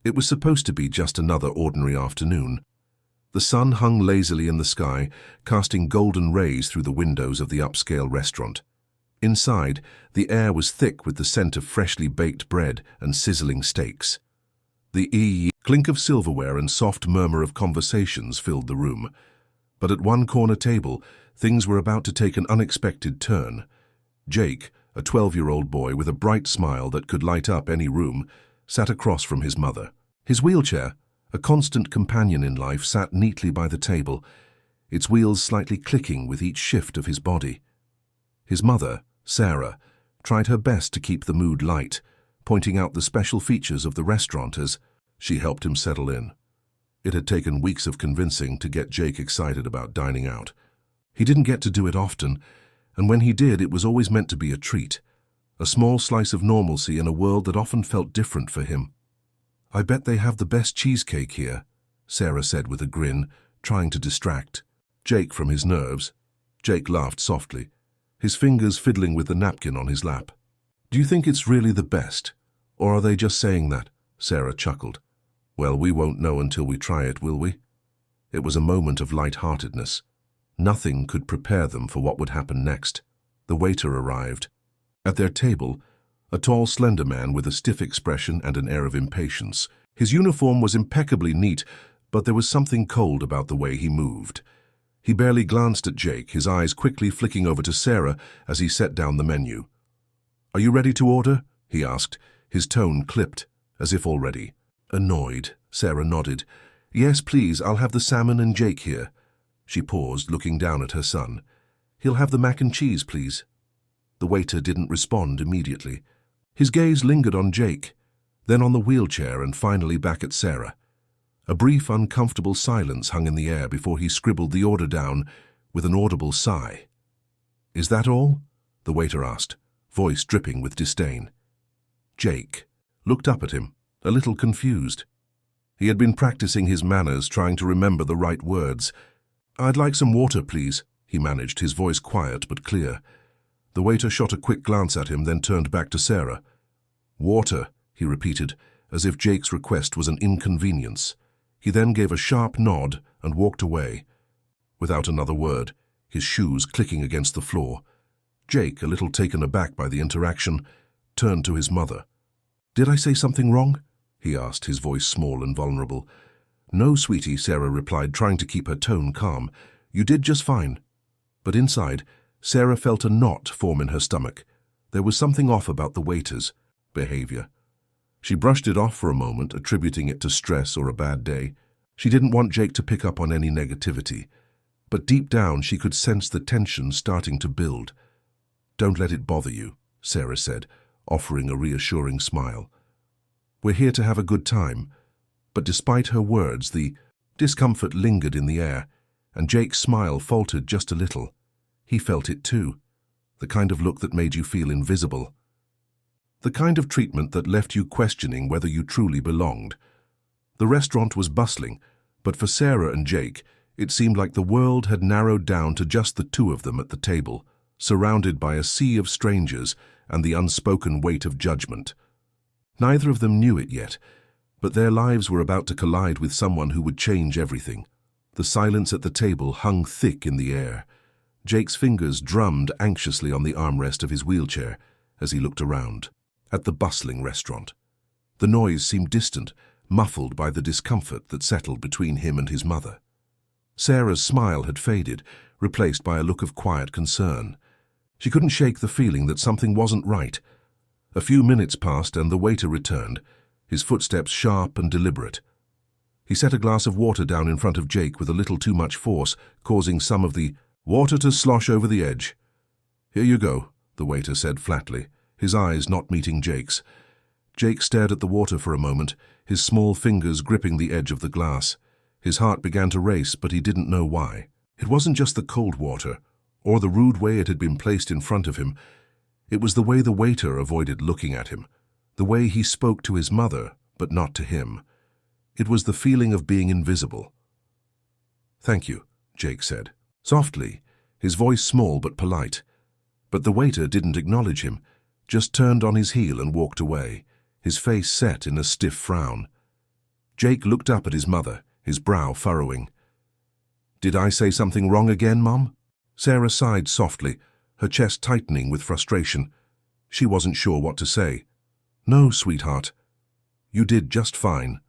It was supposed to be just another ordinary afternoon. The sun hung lazily in the sky, casting golden rays through the windows of the upscale restaurant. Inside, the air was thick with the scent of freshly baked bread and sizzling steaks. The clink of silverware and soft murmur of conversations filled the room. But at one corner table, things were about to take an unexpected turn. Jake, a 12-year-old boy with a bright smile that could light up any room, sat across from his mother. His wheelchair, a constant companion in life, sat neatly by the table, its wheels slightly clicking with each shift of his body. His mother, Sarah, tried her best to keep the mood light, pointing out the special features of the restaurant as she helped him settle in. It had taken weeks of convincing to get Jake excited about dining out. He didn't get to do it often, and when he did, it was always meant to be a treat, a small slice of normalcy in a world that often felt different for him. "I bet they have the best cheesecake here," Sarah said with a grin, trying to distract Jake from his nerves. Jake laughed softly, his fingers fiddling with the napkin on his lap. "Do you think it's really the best, or are they just saying that?" Sarah chuckled. "Well, we won't know until we try it, will we?" It was a moment of light-heartedness. Nothing could prepare them for what would happen next. The waiter arrived. At their table, a tall, slender man with a stiff expression and an air of impatience. His uniform was impeccably neat, but there was something cold about the way he moved. He barely glanced at Jake, his eyes quickly flicking over to Sarah as he set down the menu. "Are you ready to order?" he asked, his tone clipped, as if already annoyed. Sarah nodded. "Yes, please, I'll have the salmon and Jake here." She paused, looking down at her son. "He'll have the mac and cheese, please." The waiter didn't respond immediately. His gaze lingered on Jake, then on the wheelchair and finally back at Sarah. A brief, uncomfortable silence hung in the air before he scribbled the order down with an audible sigh. "Is that all?" the waiter asked, voice dripping with disdain. Jake looked up at him, a little confused. He had been practicing his manners, trying to remember the right words. "I'd like some water, please," he managed, his voice quiet but clear. The waiter shot a quick glance at him, then turned back to Sarah. "Water," he repeated, as if Jake's request was an inconvenience. He then gave a sharp nod and walked away. Without another word, his shoes clicking against the floor, Jake, a little taken aback by the interaction, turned to his mother. "Did I say something wrong?" he asked, his voice small and vulnerable. "No, sweetie," Sarah replied, trying to keep her tone calm. "You did just fine." But inside, Sarah felt a knot form in her stomach. There was something off about the waiter's behavior. She brushed it off for a moment, attributing it to stress or a bad day. She didn't want Jake to pick up on any negativity. But deep down, she could sense the tension starting to build. "Don't let it bother you," Sarah said, offering a reassuring smile. "We're here to have a good time." But despite her words, the discomfort lingered in the air, and Jake's smile faltered just a little. He felt it too, the kind of look that made you feel invisible. The kind of treatment that left you questioning whether you truly belonged. The restaurant was bustling, but for Sarah and Jake, it seemed like the world had narrowed down to just the two of them at the table, surrounded by a sea of strangers and the unspoken weight of judgment. Neither of them knew it yet, but their lives were about to collide with someone who would change everything. The silence at the table hung thick in the air. Jake's fingers drummed anxiously on the armrest of his wheelchair as he looked around. At the bustling restaurant, the noise seemed distant, muffled by the discomfort that settled between him and his mother. Sarah's smile had faded, replaced by a look of quiet concern. She couldn't shake the feeling that something wasn't right. A few minutes passed and the waiter returned, his footsteps sharp and deliberate. He set a glass of water down in front of Jake with a little too much force, causing some of the water to slosh over the edge. "Here you go," the waiter said flatly, his eyes not meeting Jake's. Jake stared at the water for a moment, his small fingers gripping the edge of the glass. His heart began to race, but he didn't know why. It wasn't just the cold water, or the rude way it had been placed in front of him. It was the way the waiter avoided looking at him, the way he spoke to his mother, but not to him. It was the feeling of being invisible. "Thank you," Jake said, softly, his voice small but polite. But the waiter didn't acknowledge him, just turned on his heel and walked away, his face set in a stiff frown. Jake looked up at his mother, his brow furrowing. "Did I say something wrong again, Mom?" Sarah sighed softly, her chest tightening with frustration. She wasn't sure what to say. "No, sweetheart. You did just fine."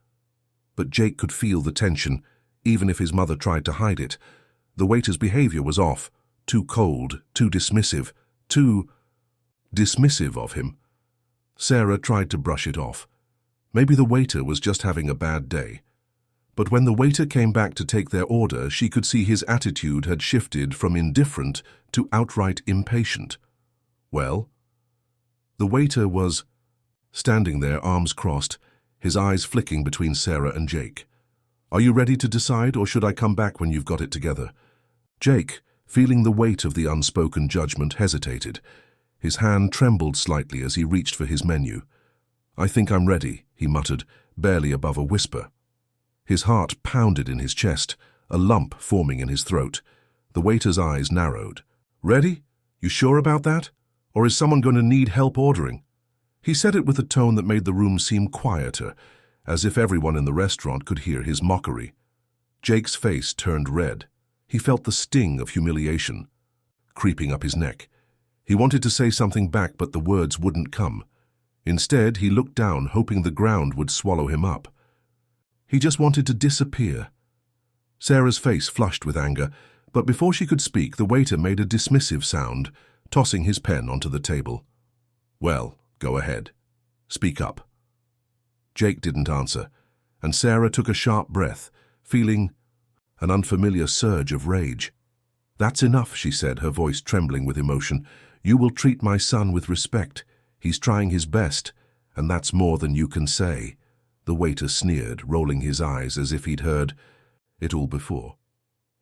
But Jake could feel the tension, even if his mother tried to hide it. The waiter's behavior was off, too cold, too dismissive of him. Sarah tried to brush it off. Maybe the waiter was just having a bad day. But when the waiter came back to take their order, she could see his attitude had shifted from indifferent to outright impatient. Well, the waiter was standing there, arms crossed, his eyes flicking between Sarah and Jake. "Are you ready to decide, or should I come back when you've got it together?" Jake, feeling the weight of the unspoken judgment, hesitated. His hand trembled slightly as he reached for his menu. "I think I'm ready," he muttered, barely above a whisper. His heart pounded in his chest, a lump forming in his throat. The waiter's eyes narrowed. "Ready? You sure about that? Or is someone going to need help ordering?" He said it with a tone that made the room seem quieter, as if everyone in the restaurant could hear his mockery. Jake's face turned red. He felt the sting of humiliation creeping up his neck. He wanted to say something back, but the words wouldn't come. Instead, he looked down, hoping the ground would swallow him up. He just wanted to disappear. Sarah's face flushed with anger, but before she could speak, the waiter made a dismissive sound, tossing his pen onto the table. "Well, go ahead. Speak up." Jake didn't answer, and Sarah took a sharp breath, feeling an unfamiliar surge of rage. "That's enough," she said, her voice trembling with emotion. "You will treat my son with respect. He's trying his best, and that's more than you can say." The waiter sneered, rolling his eyes as if he'd heard it all before.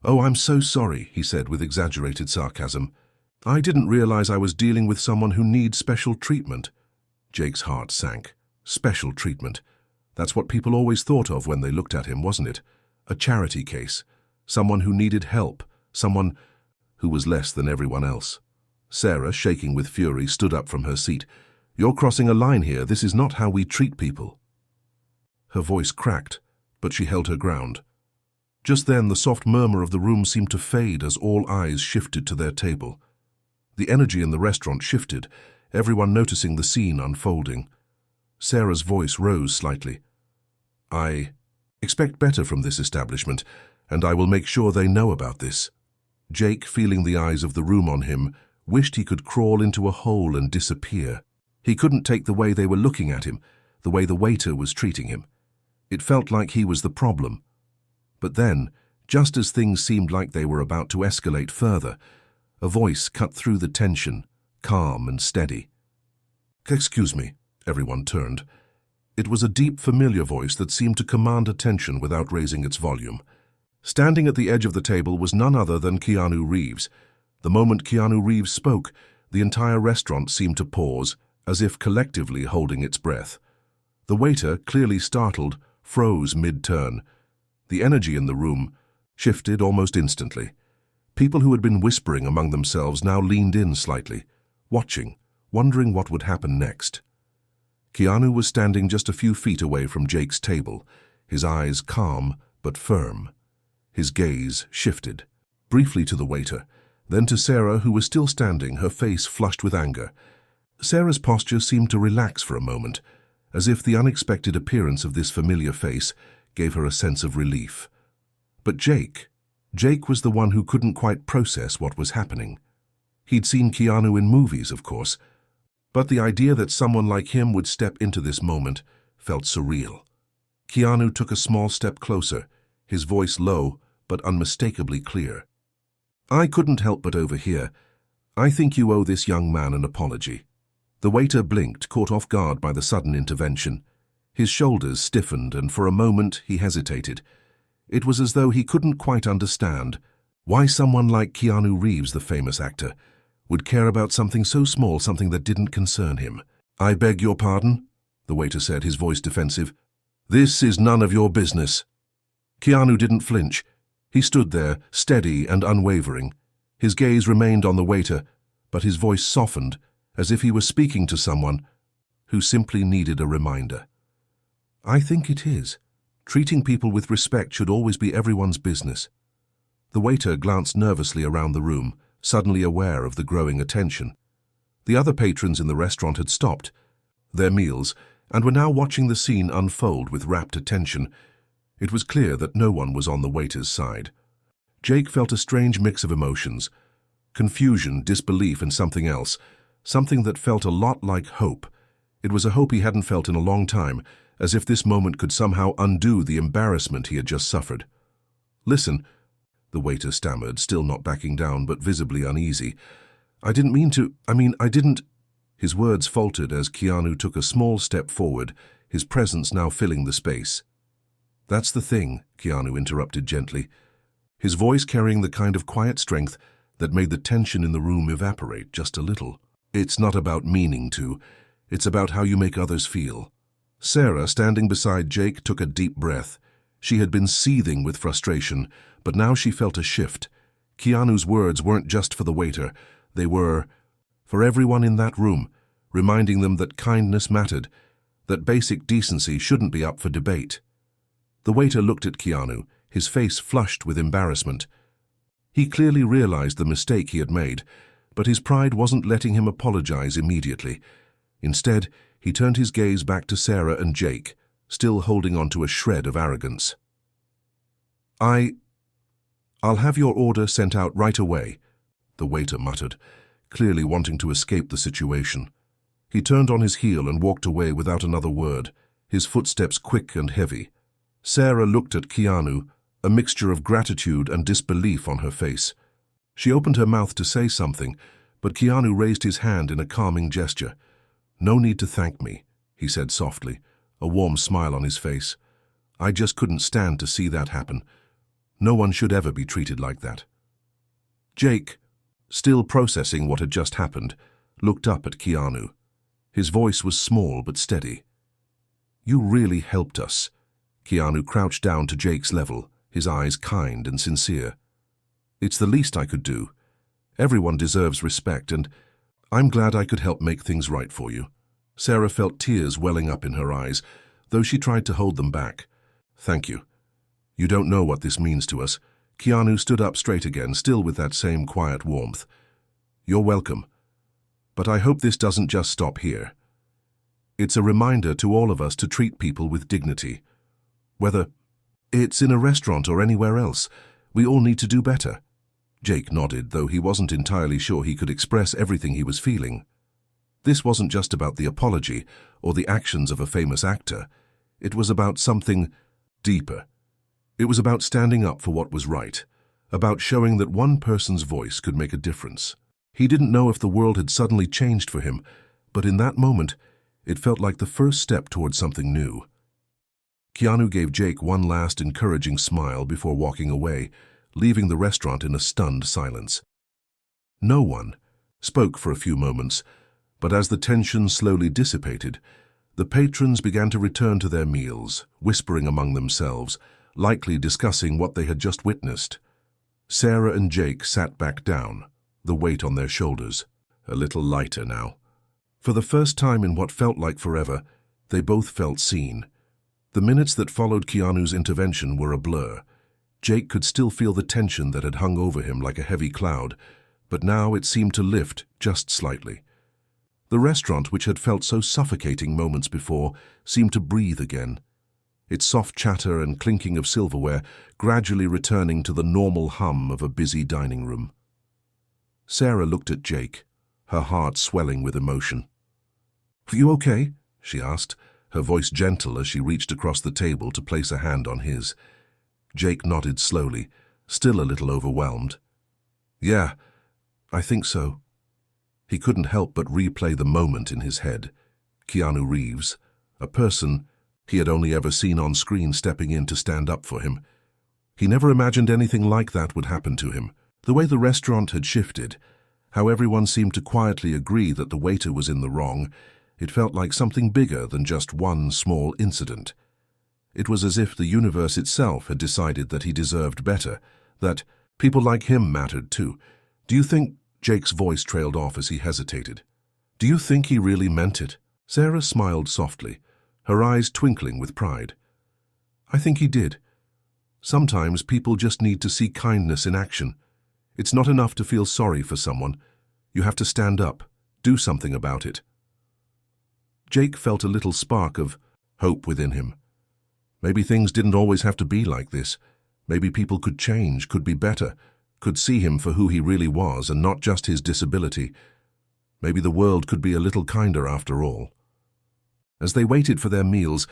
"Oh, I'm so sorry," he said with exaggerated sarcasm. "I didn't realize I was dealing with someone who needs special treatment." Jake's heart sank. Special treatment. That's what people always thought of when they looked at him, wasn't it? A charity case. Someone who needed help. Someone who was less than everyone else. Sarah, shaking with fury, stood up from her seat. "You're crossing a line here. This is not how we treat people." Her voice cracked, but she held her ground. Just then, the soft murmur of the room seemed to fade as all eyes shifted to their table. The energy in the restaurant shifted, everyone noticing the scene unfolding. Sarah's voice rose slightly. "I expect better from this establishment, and I will make sure they know about this." Jake, feeling the eyes of the room on him, wished he could crawl into a hole and disappear. He couldn't take the way they were looking at him, the way the waiter was treating him. It felt like he was the problem. But then, just as things seemed like they were about to escalate further, a voice cut through the tension, calm and steady. "Excuse me," everyone turned. It was a deep, familiar voice that seemed to command attention without raising its volume. Standing at the edge of the table was none other than Keanu Reeves. The moment Keanu Reeves spoke, the entire restaurant seemed to pause, as if collectively holding its breath. The waiter, clearly startled, froze mid-turn. The energy in the room shifted almost instantly. People who had been whispering among themselves now leaned in slightly, watching, wondering what would happen next. Keanu was standing just a few feet away from Jake's table, his eyes calm but firm. His gaze shifted, briefly to the waiter, then to Sarah, who was still standing, her face flushed with anger. Sarah's posture seemed to relax for a moment, as if the unexpected appearance of this familiar face gave her a sense of relief. But Jake was the one who couldn't quite process what was happening. He'd seen Keanu in movies, of course, but the idea that someone like him would step into this moment felt surreal. Keanu took a small step closer, his voice low but unmistakably clear. "I couldn't help but overhear. I think you owe this young man an apology." The waiter blinked, caught off guard by the sudden intervention. His shoulders stiffened, and for a moment he hesitated. It was as though he couldn't quite understand why someone like Keanu Reeves, the famous actor, would care about something so small, something that didn't concern him. "I beg your pardon," the waiter said, his voice defensive. "This is none of your business." Keanu didn't flinch. He stood there, steady and unwavering. His gaze remained on the waiter, but his voice softened, as if he were speaking to someone who simply needed a reminder. "I think it is. Treating people with respect should always be everyone's business. The waiter glanced nervously around the room, suddenly aware of the growing attention. The other patrons in the restaurant had stopped their meals and were now watching the scene unfold with rapt attention. It was clear that no one was on the waiter's side. Jake felt a strange mix of emotions: confusion, disbelief, and something else, something that felt a lot like hope. It was a hope he hadn't felt in a long time, as if this moment could somehow undo the embarrassment he had just suffered. "Listen," the waiter stammered, still not backing down but visibly uneasy. I didn't." His words faltered as Keanu took a small step forward, his presence now filling the space. "That's the thing," Keanu interrupted gently, his voice carrying the kind of quiet strength that made the tension in the room evaporate just a little. "It's not about meaning to. It's about how you make others feel." Sarah, standing beside Jake, took a deep breath. She had been seething with frustration, but now she felt a shift. Keanu's words weren't just for the waiter. They were for everyone in that room, reminding them that kindness mattered, that basic decency shouldn't be up for debate. The waiter looked at Keanu, his face flushed with embarrassment. He clearly realized the mistake he had made, but his pride wasn't letting him apologize immediately. Instead, he turned his gaze back to Sarah and Jake, still holding on to a shred of arrogance. I'll have your order sent out right away," the waiter muttered, clearly wanting to escape the situation. He turned on his heel and walked away without another word, his footsteps quick and heavy. Sarah looked at Keanu, a mixture of gratitude and disbelief on her face. She opened her mouth to say something, but Keanu raised his hand in a calming gesture. "No need to thank me," he said softly, a warm smile on his face. "I just couldn't stand to see that happen. No one should ever be treated like that." Jake, still processing what had just happened, looked up at Keanu. His voice was small but steady. "You really helped us." Keanu crouched down to Jake's level, his eyes kind and sincere. "It's the least I could do. Everyone deserves respect, and I'm glad I could help make things right for you." Sarah felt tears welling up in her eyes, though she tried to hold them back. "Thank you. You don't know what this means to us." Keanu stood up straight again, still with that same quiet warmth. "You're welcome. But I hope this doesn't just stop here. It's a reminder to all of us to treat people with dignity. Whether it's in a restaurant or anywhere else, we all need to do better." Jake nodded, though he wasn't entirely sure he could express everything he was feeling. This wasn't just about the apology or the actions of a famous actor. It was about something deeper. It was about standing up for what was right, about showing that one person's voice could make a difference. He didn't know if the world had suddenly changed for him, but in that moment, it felt like the first step towards something new. Keanu gave Jake one last encouraging smile before walking away, leaving the restaurant in a stunned silence. No one spoke for a few moments, but as the tension slowly dissipated, the patrons began to return to their meals, whispering among themselves, likely discussing what they had just witnessed. Sarah and Jake sat back down, the weight on their shoulders, a little lighter now. For the first time in what felt like forever, they both felt seen. The minutes that followed Keanu's intervention were a blur. Jake could still feel the tension that had hung over him like a heavy cloud, but now it seemed to lift just slightly. The restaurant, which had felt so suffocating moments before, seemed to breathe again, its soft chatter and clinking of silverware gradually returning to the normal hum of a busy dining room. Sarah looked at Jake, her heart swelling with emotion. "Are you okay?" she asked, her voice gentle as she reached across the table to place a hand on his. Jake nodded slowly, still a little overwhelmed. "Yeah, I think so." He couldn't help but replay the moment in his head. Keanu Reeves, a person he had only ever seen on screen stepping in to stand up for him. He never imagined anything like that would happen to him. The way the restaurant had shifted, how everyone seemed to quietly agree that the waiter was in the wrong, it felt like something bigger than just one small incident. It was as if the universe itself had decided that he deserved better, that people like him mattered too. "Do you think—" Jake's voice trailed off as he hesitated. "Do you think he really meant it?" Sarah smiled softly, her eyes twinkling with pride. I think he did. Sometimes people just need to see kindness in action. It's not enough to feel sorry for someone. You have to stand up, do something about it. Jake felt a little spark of hope within him. Maybe things didn't always have to be like this. Maybe people could change, could be better, could see him for who he really was and not just his disability. Maybe the world could be a little kinder after all. As they waited for their meals,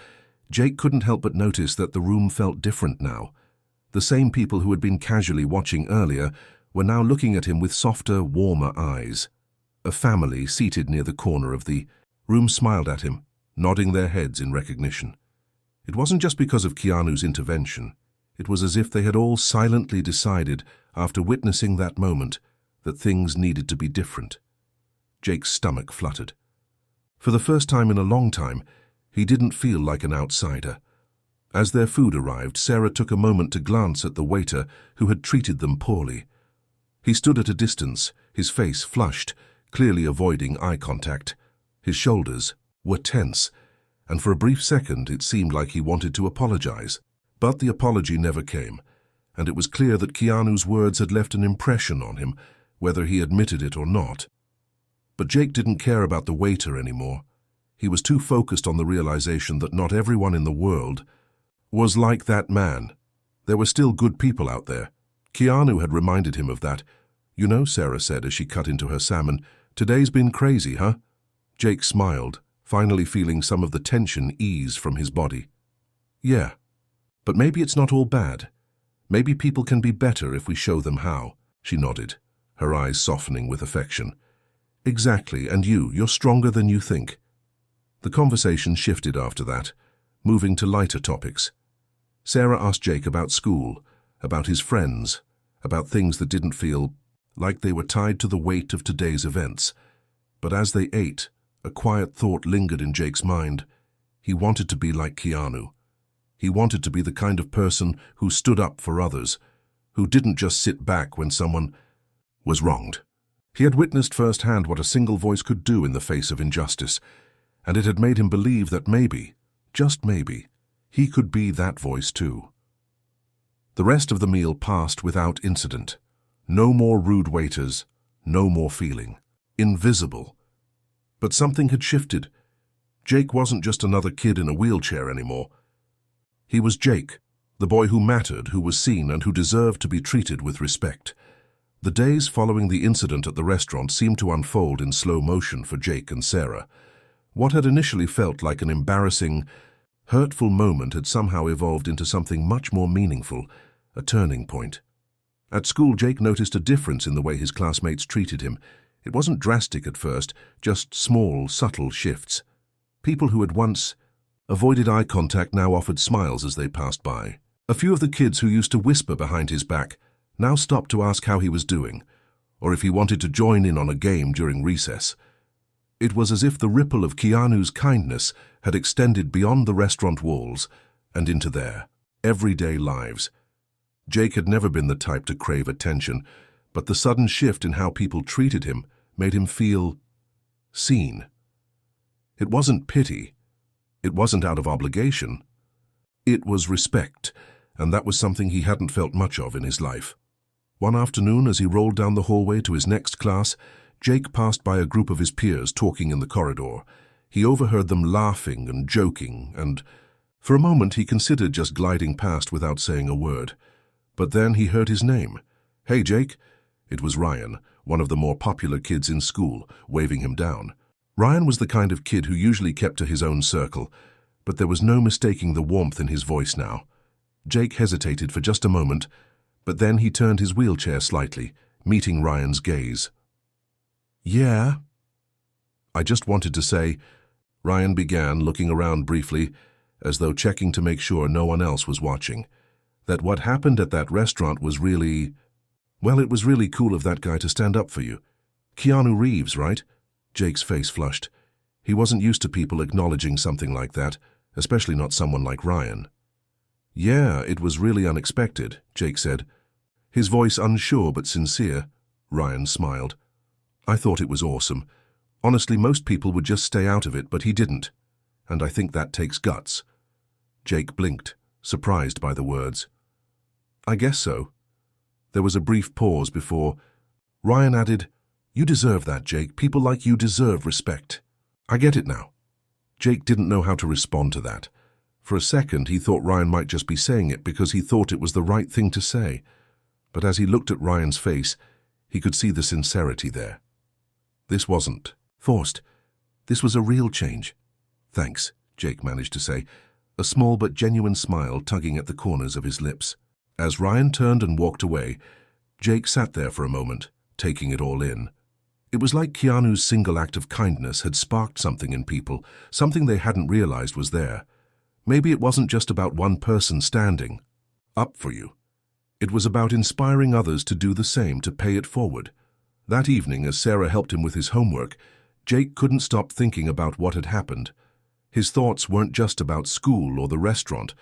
Jake couldn't help but notice that the room felt different now. The same people who had been casually watching earlier were now looking at him with softer, warmer eyes. A family seated near the corner of the room smiled at him, nodding their heads in recognition. It wasn't just because of Keanu's intervention. It was as if they had all silently decided, after witnessing that moment, that things needed to be different. Jake's stomach fluttered. For the first time in a long time, he didn't feel like an outsider. As their food arrived, Sarah took a moment to glance at the waiter who had treated them poorly. He stood at a distance, his face flushed, clearly avoiding eye contact. His shoulders were tense, and for a brief second it seemed like he wanted to apologize. But the apology never came, and it was clear that Keanu's words had left an impression on him, whether he admitted it or not. But Jake didn't care about the waiter anymore. He was too focused on the realization that not everyone in the world was like that man. There were still good people out there. Keanu had reminded him of that. "You know," Sarah said as she cut into her salmon, "today's been crazy, huh?" Jake smiled, finally feeling some of the tension ease from his body. "Yeah, but maybe it's not all bad. Maybe people can be better if we show them how," she nodded, her eyes softening with affection. "Exactly, and you're stronger than you think." The conversation shifted after that, moving to lighter topics. Sarah asked Jake about school, about his friends, about things that didn't feel like they were tied to the weight of today's events. But as they ate, a quiet thought lingered in Jake's mind. He wanted to be like Keanu. He wanted to be the kind of person who stood up for others, who didn't just sit back when someone was wronged. He had witnessed firsthand what a single voice could do in the face of injustice, and it had made him believe that maybe, just maybe, he could be that voice too. The rest of the meal passed without incident. No more rude waiters, no more feeling invisible. But something had shifted. Jake wasn't just another kid in a wheelchair anymore. He was Jake, the boy who mattered, who was seen, and who deserved to be treated with respect. The days following the incident at the restaurant seemed to unfold in slow motion for Jake and Sarah. What had initially felt like an embarrassing, hurtful moment had somehow evolved into something much more meaningful, a turning point. At school, Jake noticed a difference in the way his classmates treated him. It wasn't drastic at first, just small, subtle shifts. People who had once avoided eye contact now offered smiles as they passed by. A few of the kids who used to whisper behind his back now stopped to ask how he was doing, or if he wanted to join in on a game during recess. It was as if the ripple of Keanu's kindness had extended beyond the restaurant walls and into their everyday lives. Jake had never been the type to crave attention, but the sudden shift in how people treated him made him feel seen. It wasn't pity. It wasn't out of obligation. It was respect, and that was something he hadn't felt much of in his life. One afternoon, as he rolled down the hallway to his next class, Jake passed by a group of his peers talking in the corridor. He overheard them laughing and joking, and for a moment he considered just gliding past without saying a word. But then he heard his name. "Hey, Jake." It was Ryan, one of the more popular kids in school, waving him down. Ryan was the kind of kid who usually kept to his own circle, but there was no mistaking the warmth in his voice now. Jake hesitated for just a moment, but then he turned his wheelchair slightly, meeting Ryan's gaze. "Yeah?" "I just wanted to say," Ryan began, looking around briefly, as though checking to make sure no one else was watching, "that what happened at that restaurant was really, well, it was really cool of that guy to stand up for you. Keanu Reeves, right?" Jake's face flushed. He wasn't used to people acknowledging something like that, especially not someone like Ryan. "Yeah, it was really unexpected," Jake said. His voice unsure but sincere. Ryan smiled. "I thought it was awesome. Honestly, most people would just stay out of it, but he didn't. And I think that takes guts." Jake blinked, surprised by the words. "I guess so." There was a brief pause before Ryan added, "You deserve that, Jake. People like you deserve respect." "I get it now." Jake didn't know how to respond to that. For a second, he thought Ryan might just be saying it because he thought it was the right thing to say. But as he looked at Ryan's face, he could see the sincerity there. This wasn't forced. This was a real change. "Thanks," Jake managed to say, a small but genuine smile tugging at the corners of his lips. As Ryan turned and walked away, Jake sat there for a moment, taking it all in. It was like Keanu's single act of kindness had sparked something in people, something they hadn't realized was there. Maybe it wasn't just about one person standing up for you. It was about inspiring others to do the same, to pay it forward. That evening, as Sarah helped him with his homework, Jake couldn't stop thinking about what had happened. His thoughts weren't just about school or the restaurant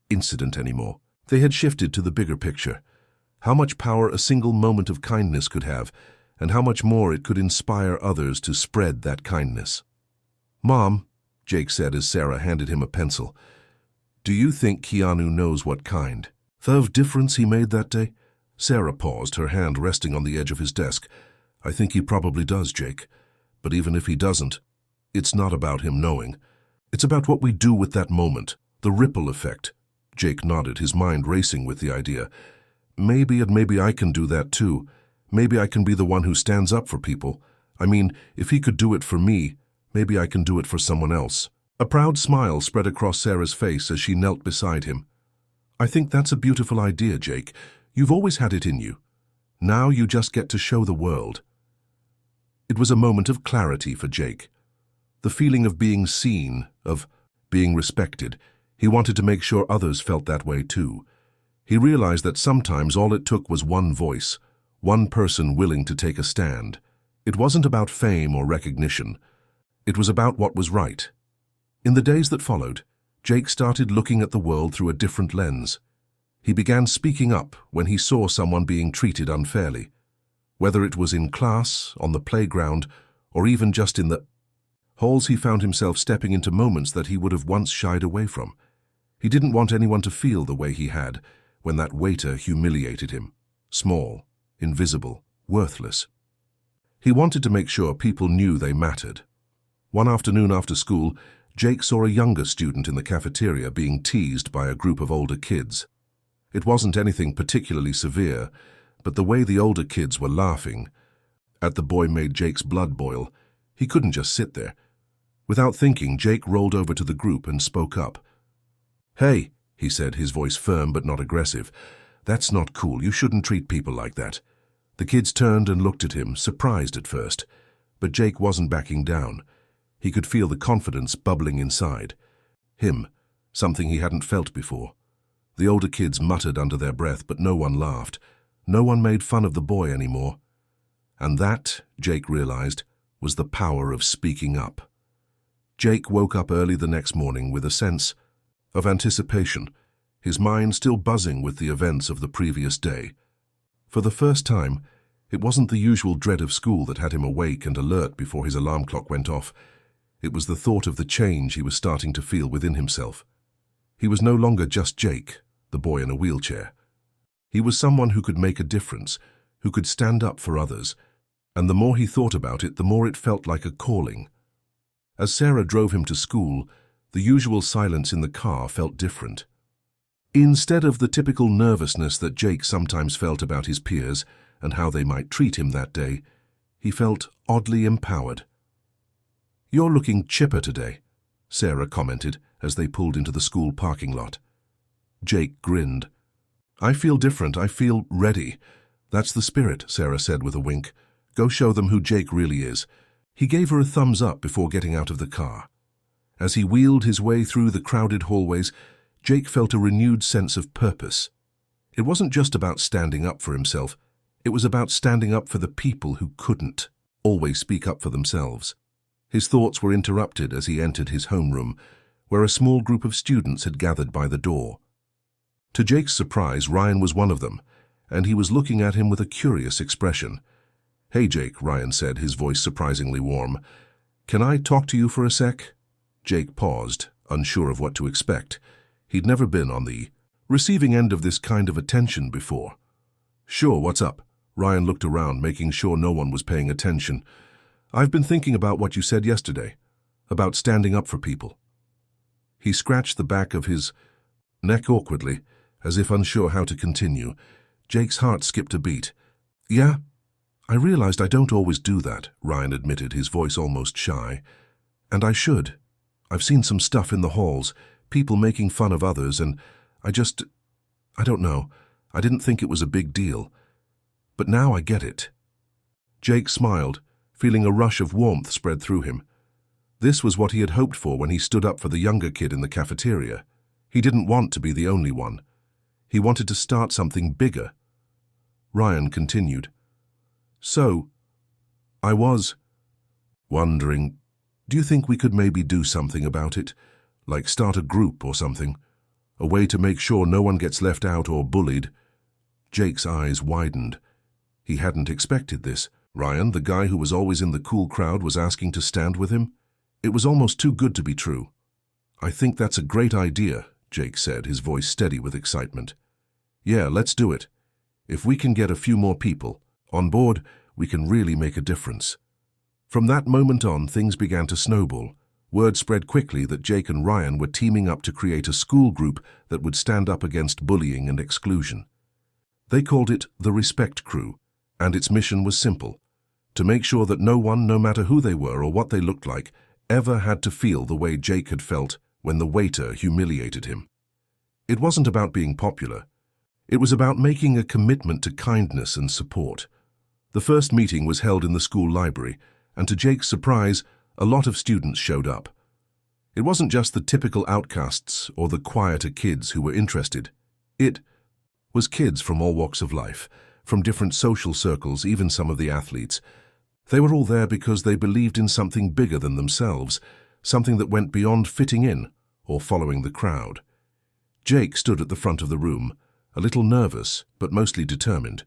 incident anymore. They had shifted to the bigger picture. How much power a single moment of kindness could have, and how much more it could inspire others to spread that kindness. "Mom," Jake said as Sarah handed him a pencil, "do you think Keanu knows what kind of difference he made that day?" Sarah paused, her hand resting on the edge of his desk. "I think he probably does, Jake. But even if he doesn't, it's not about him knowing. It's about what we do with that moment, the ripple effect." Jake nodded, his mind racing with the idea. Maybe I can do that too. Maybe I can be the one who stands up for people. I mean, if he could do it for me, maybe I can do it for someone else." A proud smile spread across Sarah's face as she knelt beside him. "I think that's a beautiful idea, Jake. You've always had it in you. Now you just get to show the world." It was a moment of clarity for Jake. The feeling of being seen, of being respected. He wanted to make sure others felt that way too. He realized that sometimes all it took was one voice, one person willing to take a stand. It wasn't about fame or recognition. It was about what was right. In the days that followed, Jake started looking at the world through a different lens. He began speaking up when he saw someone being treated unfairly. Whether it was in class, on the playground, or even just in the halls, he found himself stepping into moments that he would have once shied away from. He didn't want anyone to feel the way he had when that waiter humiliated him. Small, invisible, worthless. He wanted to make sure people knew they mattered. One afternoon after school, Jake saw a younger student in the cafeteria being teased by a group of older kids. It wasn't anything particularly severe, but the way the older kids were laughing at the boy made Jake's blood boil. He couldn't just sit there. Without thinking, Jake rolled over to the group and spoke up. "Hey," he said, his voice firm but not aggressive. "That's not cool. You shouldn't treat people like that." The kids turned and looked at him, surprised at first. But Jake wasn't backing down. He could feel the confidence bubbling inside. Him, something he hadn't felt before. The older kids muttered under their breath, but no one laughed. No one made fun of the boy anymore. And that, Jake realized, was the power of speaking up. Jake woke up early the next morning with a sense of anticipation, his mind still buzzing with the events of the previous day. For the first time, it wasn't the usual dread of school that had him awake and alert before his alarm clock went off. It was the thought of the change he was starting to feel within himself. He was no longer just Jake, the boy in a wheelchair. He was someone who could make a difference, who could stand up for others, and the more he thought about it, the more it felt like a calling. As Sarah drove him to school, the usual silence in the car felt different. Instead of the typical nervousness that Jake sometimes felt about his peers and how they might treat him that day, he felt oddly empowered. "You're looking chipper today," Sarah commented as they pulled into the school parking lot. Jake grinned. "I feel different. I feel ready." "That's the spirit," Sarah said with a wink. "Go show them who Jake really is." He gave her a thumbs up before getting out of the car. As he wheeled his way through the crowded hallways, Jake felt a renewed sense of purpose. It wasn't just about standing up for himself. It was about standing up for the people who couldn't always speak up for themselves. His thoughts were interrupted as he entered his homeroom, where a small group of students had gathered by the door. To Jake's surprise, Ryan was one of them, and he was looking at him with a curious expression. "Hey, Jake," Ryan said, his voice surprisingly warm. "Can I talk to you for a sec?" Jake paused, unsure of what to expect. He'd never been on the receiving end of this kind of attention before. "Sure, what's up?" Ryan looked around, making sure no one was paying attention. "I've been thinking about what you said yesterday, about standing up for people." He scratched the back of his neck awkwardly, as if unsure how to continue. Jake's heart skipped a beat. "Yeah, I realized I don't always do that," Ryan admitted, his voice almost shy. "And I should. I've seen some stuff in the halls, people making fun of others, and I don't know. I didn't think it was a big deal. But now I get it." Jake smiled, feeling a rush of warmth spread through him. This was what he had hoped for when he stood up for the younger kid in the cafeteria. He didn't want to be the only one. He wanted to start something bigger. Ryan continued. "So, I was wondering, do you think we could maybe do something about it? Like start a group or something? A way to make sure no one gets left out or bullied?" Jake's eyes widened. He hadn't expected this. Ryan, the guy who was always in the cool crowd, was asking to stand with him? It was almost too good to be true. "I think that's a great idea," Jake said, his voice steady with excitement. "Yeah, let's do it. If we can get a few more people on board, we can really make a difference." From that moment on, things began to snowball. Word spread quickly that Jake and Ryan were teaming up to create a school group that would stand up against bullying and exclusion. They called it the Respect Crew, and its mission was simple: to make sure that no one, no matter who they were or what they looked like, ever had to feel the way Jake had felt when the waiter humiliated him. It wasn't about being popular. It was about making a commitment to kindness and support. The first meeting was held in the school library, and to Jake's surprise, a lot of students showed up. It wasn't just the typical outcasts or the quieter kids who were interested. It was kids from all walks of life, from different social circles, even some of the athletes. They were all there because they believed in something bigger than themselves, something that went beyond fitting in or following the crowd. Jake stood at the front of the room, a little nervous but mostly determined.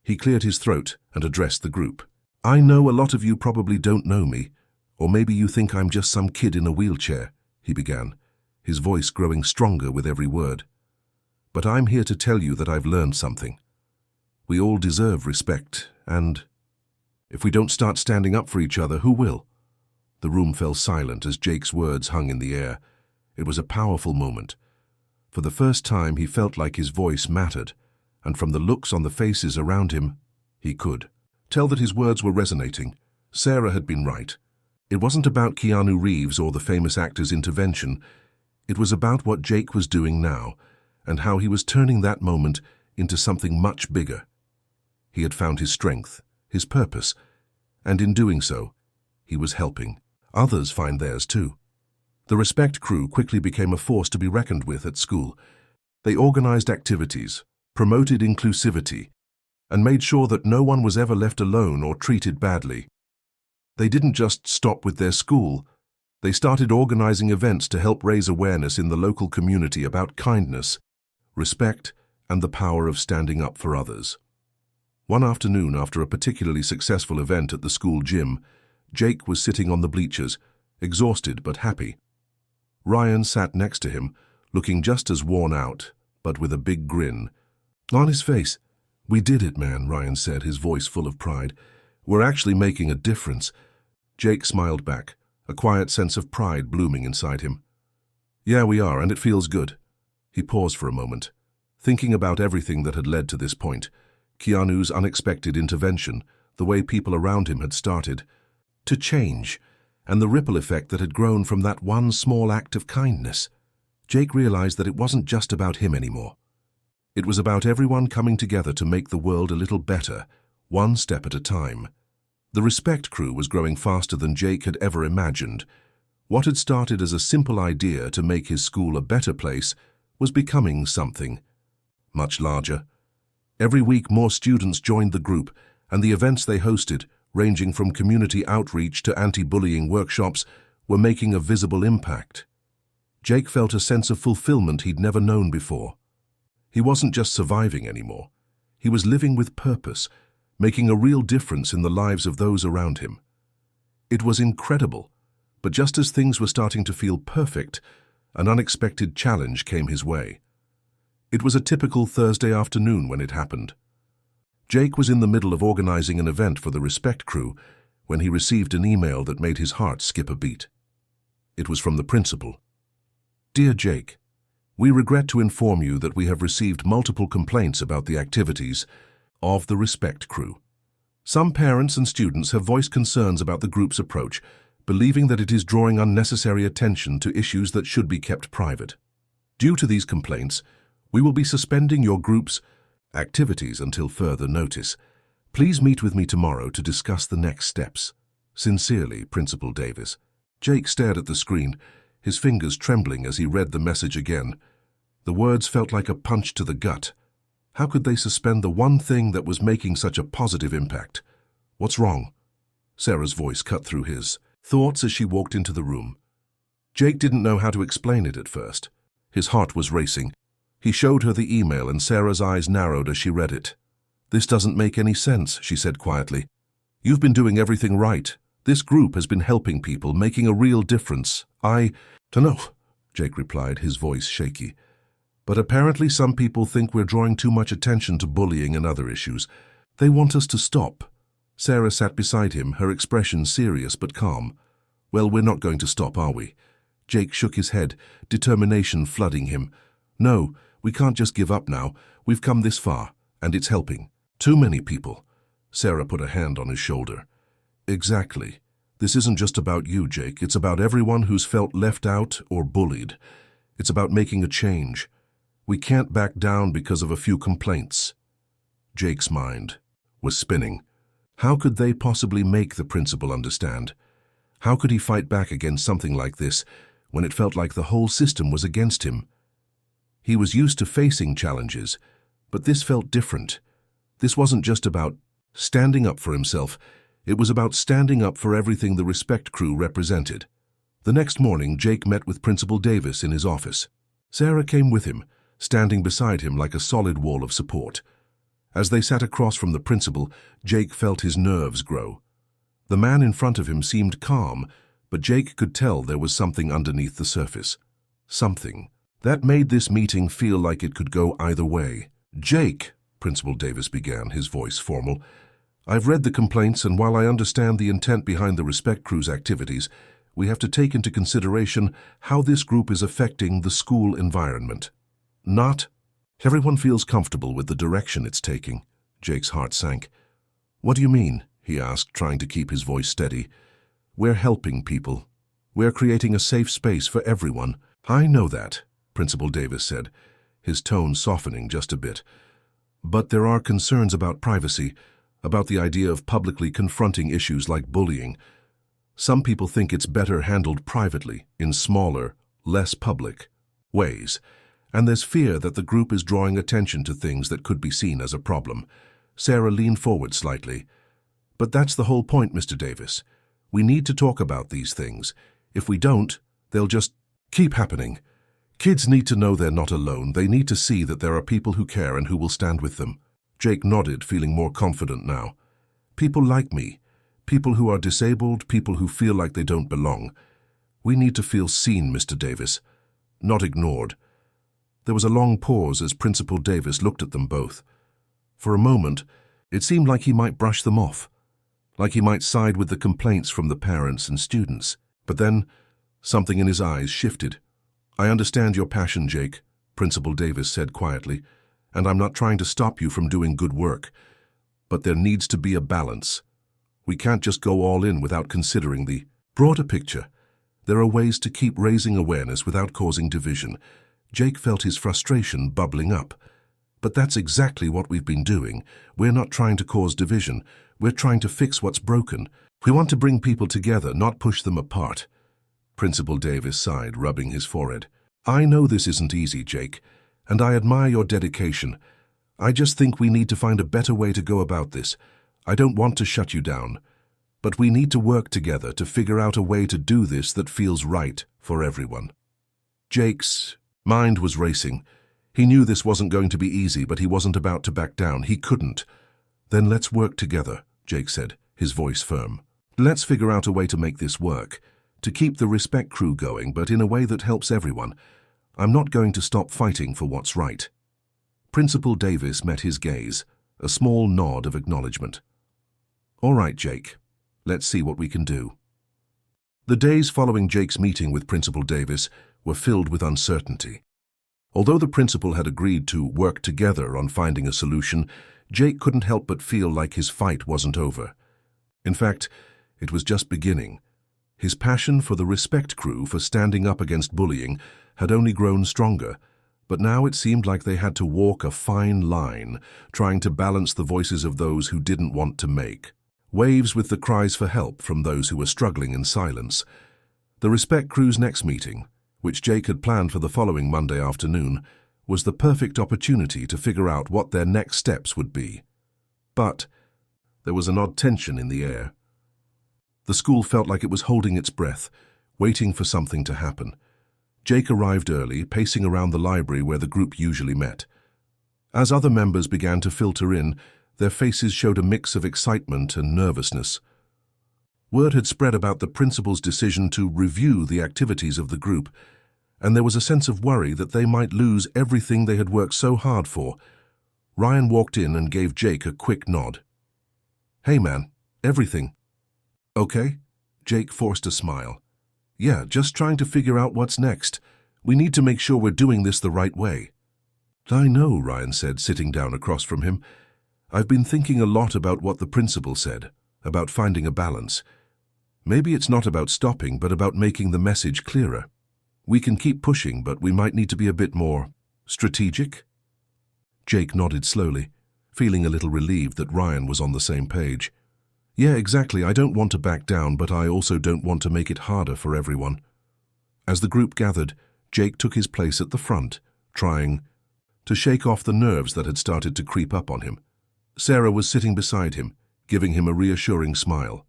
He cleared his throat and addressed the group. "I know a lot of you probably don't know me, or maybe you think I'm just some kid in a wheelchair," he began, his voice growing stronger with every word. "But I'm here to tell you that I've learned something. We all deserve respect, and if we don't start standing up for each other, who will?" The room fell silent as Jake's words hung in the air. It was a powerful moment. For the first time, he felt like his voice mattered, and from the looks on the faces around him, he could tell that his words were resonating. Sarah had been right. It wasn't about Keanu Reeves or the famous actor's intervention. It was about what Jake was doing now, and how he was turning that moment into something much bigger. He had found his strength, his purpose, and in doing so, he was helping others find theirs too. The Respect Crew quickly became a force to be reckoned with at school. They organized activities, promoted inclusivity, and made sure that no one was ever left alone or treated badly. They didn't just stop with their school. They started organizing events to help raise awareness in the local community about kindness, respect, and the power of standing up for others. One afternoon, after a particularly successful event at the school gym, Jake was sitting on the bleachers, exhausted but happy. Ryan sat next to him, looking just as worn out, but with a big grin on his face. "We did it, man," Ryan said, his voice full of pride. "We're actually making a difference." Jake smiled back, a quiet sense of pride blooming inside him. "Yeah, we are, and it feels good." He paused for a moment, thinking about everything that had led to this point. Keanu's unexpected intervention, the way people around him had started to change, and the ripple effect that had grown from that one small act of kindness. Jake realized that it wasn't just about him anymore. It was about everyone coming together to make the world a little better, one step at a time. The Respect Crew was growing faster than Jake had ever imagined. What had started as a simple idea to make his school a better place was becoming something much larger. Every week more students joined the group, and the events they hosted, ranging from community outreach to anti-bullying workshops, were making a visible impact. Jake felt a sense of fulfillment he'd never known before. He wasn't just surviving anymore. He was living with purpose, making a real difference in the lives of those around him. It was incredible, but just as things were starting to feel perfect, An unexpected challenge came his way. It was a typical Thursday afternoon when it happened. Jake was in the middle of organizing an event for the Respect crew when he received an email that made his heart skip a beat. It was from the principal. "Dear Jake, we regret to inform you that we have received multiple complaints about the activities of the Respect crew. Some parents and students have voiced concerns about the group's approach, believing that it is drawing unnecessary attention to issues that should be kept private. Due to these complaints, we will be suspending your group's activities until further notice. Please meet with me tomorrow to discuss the next steps. Sincerely, Principal Davis." Jake stared at the screen, his fingers trembling as he read the message again. The words felt like a punch to the gut. How could they suspend the one thing that was making such a positive impact? "What's wrong?" Sarah's voice cut through his thoughts as she walked into the room. Jake didn't know how to explain it at first. His heart was racing. He showed her the email and Sarah's eyes narrowed as she read it. "This doesn't make any sense," she said quietly. "You've been doing everything right. This group has been helping people, making a real difference. I don't know," Jake replied, his voice shaky. "But apparently some people think we're drawing too much attention to bullying and other issues. They want us to stop." Sarah sat beside him, her expression serious but calm. "Well, we're not going to stop, are we?" Jake shook his head, determination flooding him. "No, we can't just give up now. We've come this far, and it's helping. Too many people." Sarah put a hand on his shoulder. "Exactly. This isn't just about you, Jake. It's about everyone who's felt left out or bullied. It's about making a change. We can't back down because of a few complaints." Jake's mind was spinning. How could they possibly make the principal understand? How could he fight back against something like this when it felt like the whole system was against him? He was used to facing challenges, but this felt different. This wasn't just about standing up for himself. It was about standing up for everything the Respect crew represented. The next morning, Jake met with Principal Davis in his office. Sarah came with him, standing beside him like a solid wall of support. As they sat across from the principal, Jake felt his nerves grow. The man in front of him seemed calm, but Jake could tell there was something underneath the surface. Something that made this meeting feel like it could go either way. "Jake," Principal Davis began, his voice formal, "I've read the complaints, and while I understand the intent behind the Respect crew's activities, we have to take into consideration how this group is affecting the school environment. Not everyone feels comfortable with the direction it's taking." Jake's heart sank. "What do you mean?" he asked, trying to keep his voice steady. "We're helping people. We're creating a safe space for everyone." "I know that," Principal Davis said, his tone softening just a bit. "But there are concerns about privacy, about the idea of publicly confronting issues like bullying. Some people think it's better handled privately, in smaller, less public ways. And there's fear that the group is drawing attention to things that could be seen as a problem." Sarah leaned forward slightly. "But that's the whole point, Mr. Davis. We need to talk about these things. If we don't, they'll just keep happening. Kids need to know they're not alone. They need to see that there are people who care and who will stand with them." Jake nodded, feeling more confident now. "People like me, people who are disabled, people who feel like they don't belong. We need to feel seen, Mr. Davis, not ignored." There was a long pause as Principal Davis looked at them both. For a moment, it seemed like he might brush them off, like he might side with the complaints from the parents and students. But then, something in his eyes shifted. "I understand your passion, Jake," Principal Davis said quietly, "and I'm not trying to stop you from doing good work. But there needs to be a balance. We can't just go all in without considering the broader picture. There are ways to keep raising awareness without causing division." Jake felt his frustration bubbling up. "But that's exactly what we've been doing. We're not trying to cause division. We're trying to fix what's broken. We want to bring people together, not push them apart." Principal Davis sighed, rubbing his forehead. "I know this isn't easy, Jake, and I admire your dedication. I just think we need to find a better way to go about this. I don't want to shut you down, but we need to work together to figure out a way to do this that feels right for everyone." Jake's mind was racing. He knew this wasn't going to be easy, but he wasn't about to back down. He couldn't. "Then let's work together," Jake said, his voice firm. "Let's figure out a way to make this work. To keep the respect crew going, but in a way that helps everyone. I'm not going to stop fighting for what's right." Principal Davis met his gaze, a small nod of acknowledgement. "All right, Jake. Let's see what we can do." The days following Jake's meeting with Principal Davis were filled with uncertainty. Although the principal had agreed to work together on finding a solution, Jake couldn't help but feel like his fight wasn't over. In fact, it was just beginning. His passion for the respect crew for standing up against bullying had only grown stronger, but now it seemed like they had to walk a fine line, trying to balance the voices of those who didn't want to make waves with the cries for help from those who were struggling in silence. The respect crew's next meeting, which Jake had planned for the following Monday afternoon, was the perfect opportunity to figure out what their next steps would be. But there was an odd tension in the air. The school felt like it was holding its breath, waiting for something to happen. Jake arrived early, pacing around the library where the group usually met. As other members began to filter in, their faces showed a mix of excitement and nervousness. Word had spread about the principal's decision to review the activities of the group, and there was a sense of worry that they might lose everything they had worked so hard for. Ryan walked in and gave Jake a quick nod. "Hey man, everything okay?" Jake forced a smile. "Yeah, just trying to figure out what's next. We need to make sure we're doing this the right way." "I know," Ryan said, sitting down across from him. "I've been thinking a lot about what the principal said, about finding a balance. Maybe it's not about stopping, but about making the message clearer. We can keep pushing, but we might need to be a bit more strategic." Jake nodded slowly, feeling a little relieved that Ryan was on the same page. "Yeah, exactly. I don't want to back down, but I also don't want to make it harder for everyone." As the group gathered, Jake took his place at the front, trying to shake off the nerves that had started to creep up on him. Sarah was sitting beside him, giving him a reassuring smile.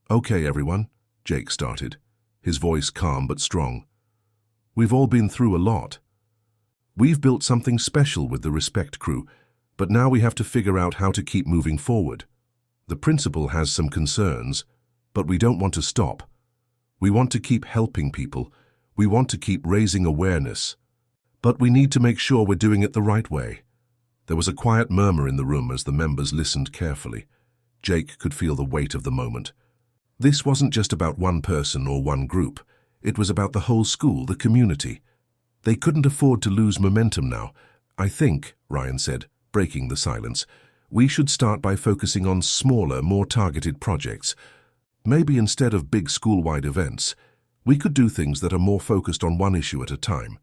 "Okay, everyone," Jake started, his voice calm but strong. "We've all been through a lot. We've built something special with the respect crew, but now we have to figure out how to keep moving forward. The principal has some concerns, but we don't want to stop. We want to keep helping people. We want to keep raising awareness. But we need to make sure we're doing it the right way." There was a quiet murmur in the room as the members listened carefully. Jake could feel the weight of the moment. This wasn't just about one person or one group. It was about the whole school, the community. They couldn't afford to lose momentum now. "I think," Ryan said, breaking the silence, "we should start by focusing on smaller, more targeted projects. Maybe instead of big school-wide events, we could do things that are more focused on one issue at a time,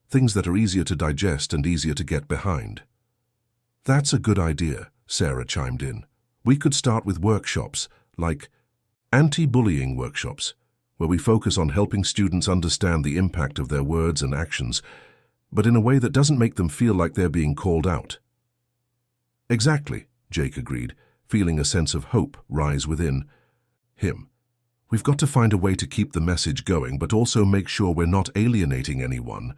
things that are easier to digest and easier to get behind." "That's a good idea," Sarah chimed in. "We could start with workshops, like anti-bullying workshops, where we focus on helping students understand the impact of their words and actions, but in a way that doesn't make them feel like they're being called out." "Exactly," Jake agreed, feeling a sense of hope rise within him. "We've got to find a way to keep the message going, but also make sure we're not alienating anyone.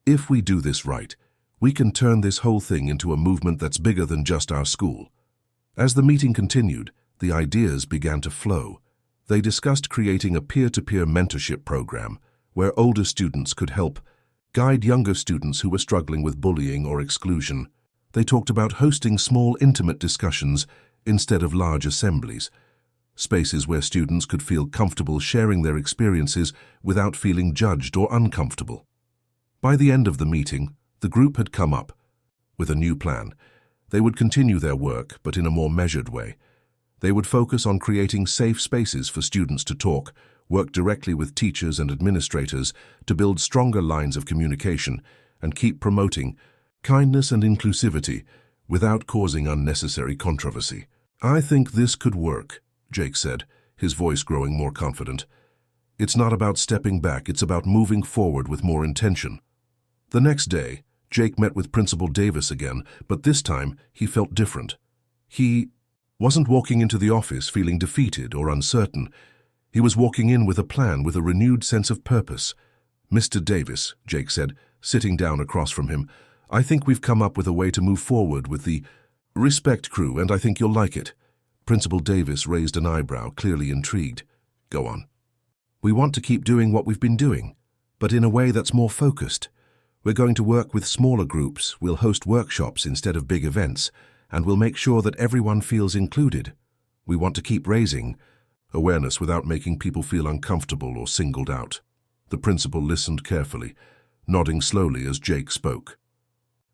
If we do this right, we can turn this whole thing into a movement that's bigger than just our school." As the meeting continued, the ideas began to flow. They discussed creating a peer-to-peer mentorship program where older students could help guide younger students who were struggling with bullying or exclusion. They talked about hosting small, intimate discussions instead of large assemblies, spaces where students could feel comfortable sharing their experiences without feeling judged or uncomfortable. By the end of the meeting, the group had come up with a new plan. They would continue their work, but in a more measured way. They would focus on creating safe spaces for students to talk, work directly with teachers and administrators to build stronger lines of communication, and keep promoting kindness and inclusivity without causing unnecessary controversy. "I think this could work," Jake said, his voice growing more confident. "It's not about stepping back, it's about moving forward with more intention." The next day, Jake met with Principal Davis again, but this time he felt different. He wasn't walking into the office feeling defeated or uncertain. He was walking in with a plan, with a renewed sense of purpose. "Mr. Davis," Jake said, sitting down across from him, "I think we've come up with a way to move forward with the respect crew, and I think you'll like it." Principal Davis raised an eyebrow, clearly intrigued. "Go on." We want to keep doing what we've been doing, but in a way that's more focused. We're going to work with smaller groups, we'll host workshops instead of big events, and we'll make sure that everyone feels included. We want to keep raising awareness without making people feel uncomfortable or singled out. The principal listened carefully, nodding slowly as Jake spoke.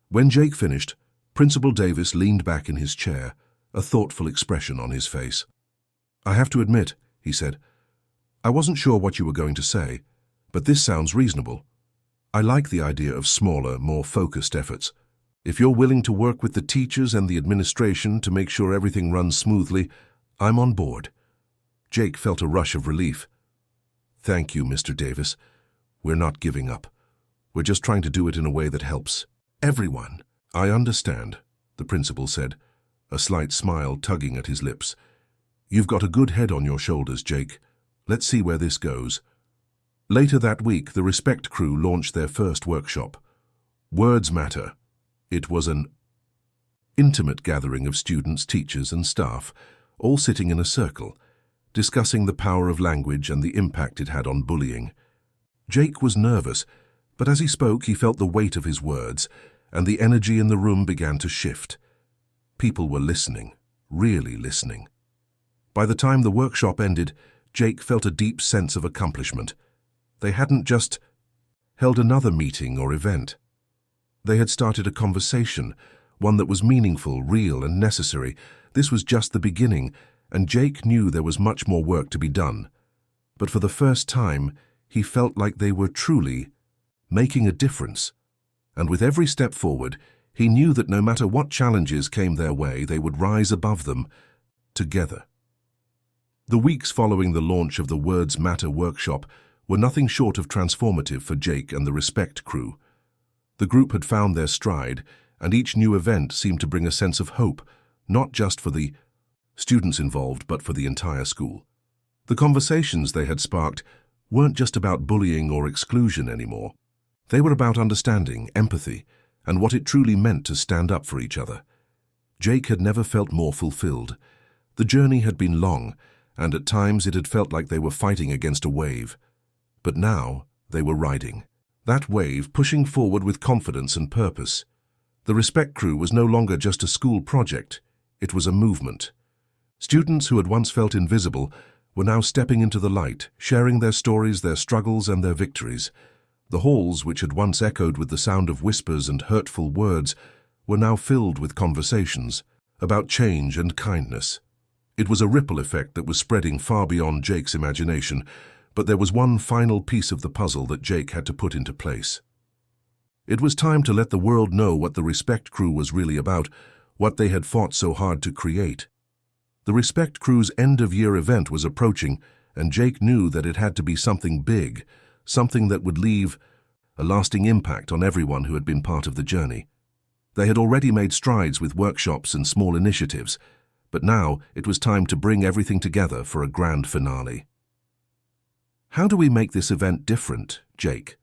When Jake finished, Principal Davis leaned back in his chair, a thoughtful expression on his face. "I have to admit," he said, "I wasn't sure what you were going to say, but this sounds reasonable. I like the idea of smaller, more focused efforts. If you're willing to work with the teachers and the administration to make sure everything runs smoothly, I'm on board." Jake felt a rush of relief. "Thank you, Mr. Davis. We're not giving up. We're just trying to do it in a way that helps everyone." "I understand," the principal said, a slight smile tugging at his lips. "You've got a good head on your shoulders, Jake. Let's see where this goes." Later that week, the Respect crew launched their first workshop. Words Matter. It was an intimate gathering of students, teachers, and staff, all sitting in a circle, discussing the power of language and the impact it had on bullying. Jake was nervous, but as he spoke, he felt the weight of his words, and the energy in the room began to shift. People were listening, really listening. By the time the workshop ended, Jake felt a deep sense of accomplishment. They hadn't just held another meeting or event. They had started a conversation, one that was meaningful, real, and necessary. This was just the beginning, and Jake knew there was much more work to be done. But for the first time, he felt like they were truly making a difference. And with every step forward, he knew that no matter what challenges came their way, they would rise above them, together. The weeks following the launch of the Words Matter workshop were nothing short of transformative for Jake and the Respect crew. The group had found their stride, and each new event seemed to bring a sense of hope, not just for the students involved, but for the entire school. The conversations they had sparked weren't just about bullying or exclusion anymore. They were about understanding, empathy, and what it truly meant to stand up for each other. Jake had never felt more fulfilled. The journey had been long, and at times it had felt like they were fighting against a wave. But now they were riding that wave, pushing forward with confidence and purpose. The Respect crew was no longer just a school project, it was a movement. Students who had once felt invisible were now stepping into the light, sharing their stories, their struggles, and their victories. The halls, which had once echoed with the sound of whispers and hurtful words, were now filled with conversations about change and kindness. It was a ripple effect that was spreading far beyond Jake's imagination, but there was one final piece of the puzzle that Jake had to put into place. It was time to let the world know what the Respect crew was really about, what they had fought so hard to create. The Respect crew's end-of-year event was approaching, and Jake knew that it had to be something big, something that would leave a lasting impact on everyone who had been part of the journey. They had already made strides with workshops and small initiatives, but now it was time to bring everything together for a grand finale. "How do we make this event different, Jake?"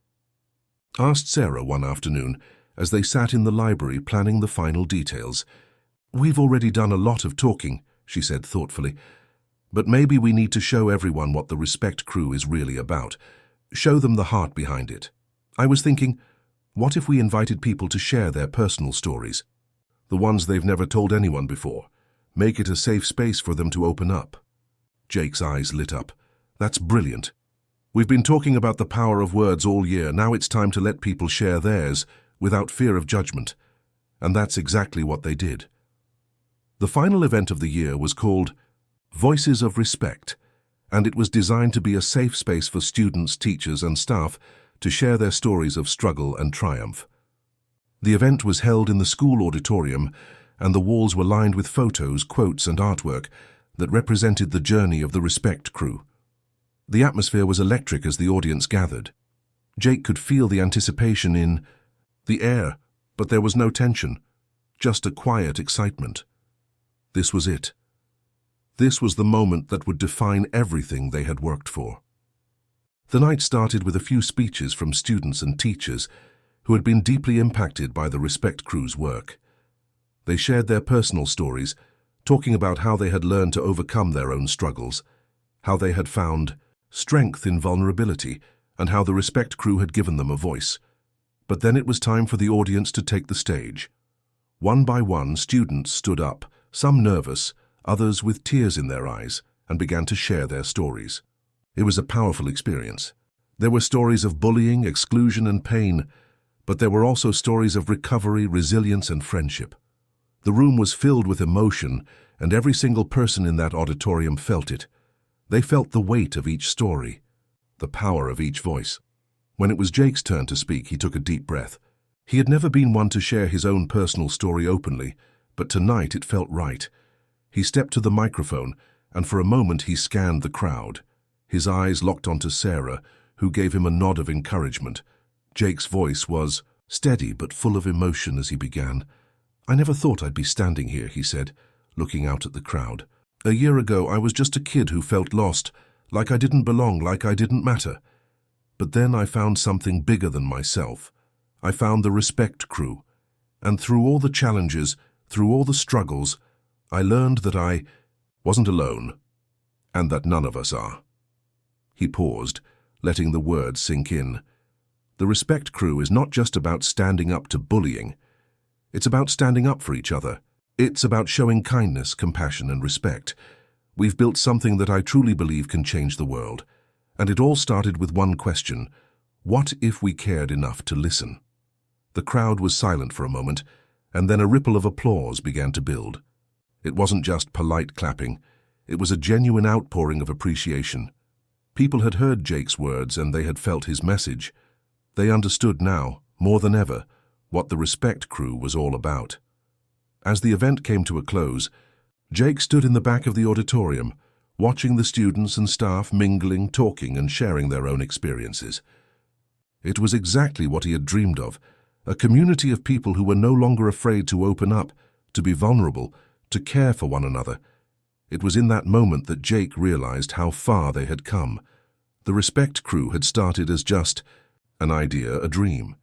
asked Sarah one afternoon as they sat in the library planning the final details. "We've already done a lot of talking," she said thoughtfully, "but maybe we need to show everyone what the Respect crew is really about. Show them the heart behind it. I was thinking, what if we invited people to share their personal stories? The ones they've never told anyone before. Make it a safe space for them to open up." Jake's eyes lit up. "That's brilliant. We've been talking about the power of words all year. Now it's time to let people share theirs without fear of judgment." And that's exactly what they did. The final event of the year was called Voices of Respect, and it was designed to be a safe space for students, teachers, and staff to share their stories of struggle and triumph. The event was held in the school auditorium, and the walls were lined with photos, quotes, and artwork that represented the journey of the Respect crew. The atmosphere was electric as the audience gathered. Jake could feel the anticipation in the air, but there was no tension, just a quiet excitement. This was it. This was the moment that would define everything they had worked for. The night started with a few speeches from students and teachers who had been deeply impacted by the Respect crew's work. They shared their personal stories, talking about how they had learned to overcome their own struggles, how they had found strength in vulnerability, and how the Respect crew had given them a voice. But then it was time for the audience to take the stage. One by one, students stood up, some nervous, others with tears in their eyes, and began to share their stories. It was a powerful experience. There were stories of bullying, exclusion, and pain, but there were also stories of recovery, resilience, and friendship. The room was filled with emotion, and every single person in that auditorium felt it. They felt the weight of each story, the power of each voice. When it was Jake's turn to speak, he took a deep breath. He had never been one to share his own personal story openly, but tonight it felt right. He stepped to the microphone, and for a moment he scanned the crowd. His eyes locked onto Sarah, who gave him a nod of encouragement. Jake's voice was steady but full of emotion as he began. "I never thought I'd be standing here," he said, looking out at the crowd. "A year ago, I was just a kid who felt lost, like I didn't belong, like I didn't matter. But then I found something bigger than myself. I found the Respect crew. And through all the challenges, through all the struggles, I learned that I wasn't alone, and that none of us are." He paused, letting the words sink in. The Respect crew is not just about standing up to bullying. It's about standing up for each other. It's about showing kindness, compassion, and respect. We've built something that I truly believe can change the world. And it all started with one question: what if we cared enough to listen? The crowd was silent for a moment, and then a ripple of applause began to build. It wasn't just polite clapping. It was a genuine outpouring of appreciation. People had heard Jake's words, and they had felt his message. They understood now, more than ever, what the Respect crew was all about. As the event came to a close, Jake stood in the back of the auditorium, watching the students and staff mingling, talking, and sharing their own experiences. It was exactly what he had dreamed of, a community of people who were no longer afraid to open up, to be vulnerable, to care for one another. It was in that moment that Jake realized how far they had come. The Respect crew had started as just an idea, a dream.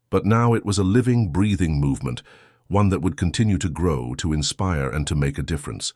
But now it was a living, breathing movement, one that would continue to grow, to inspire, and to make a difference.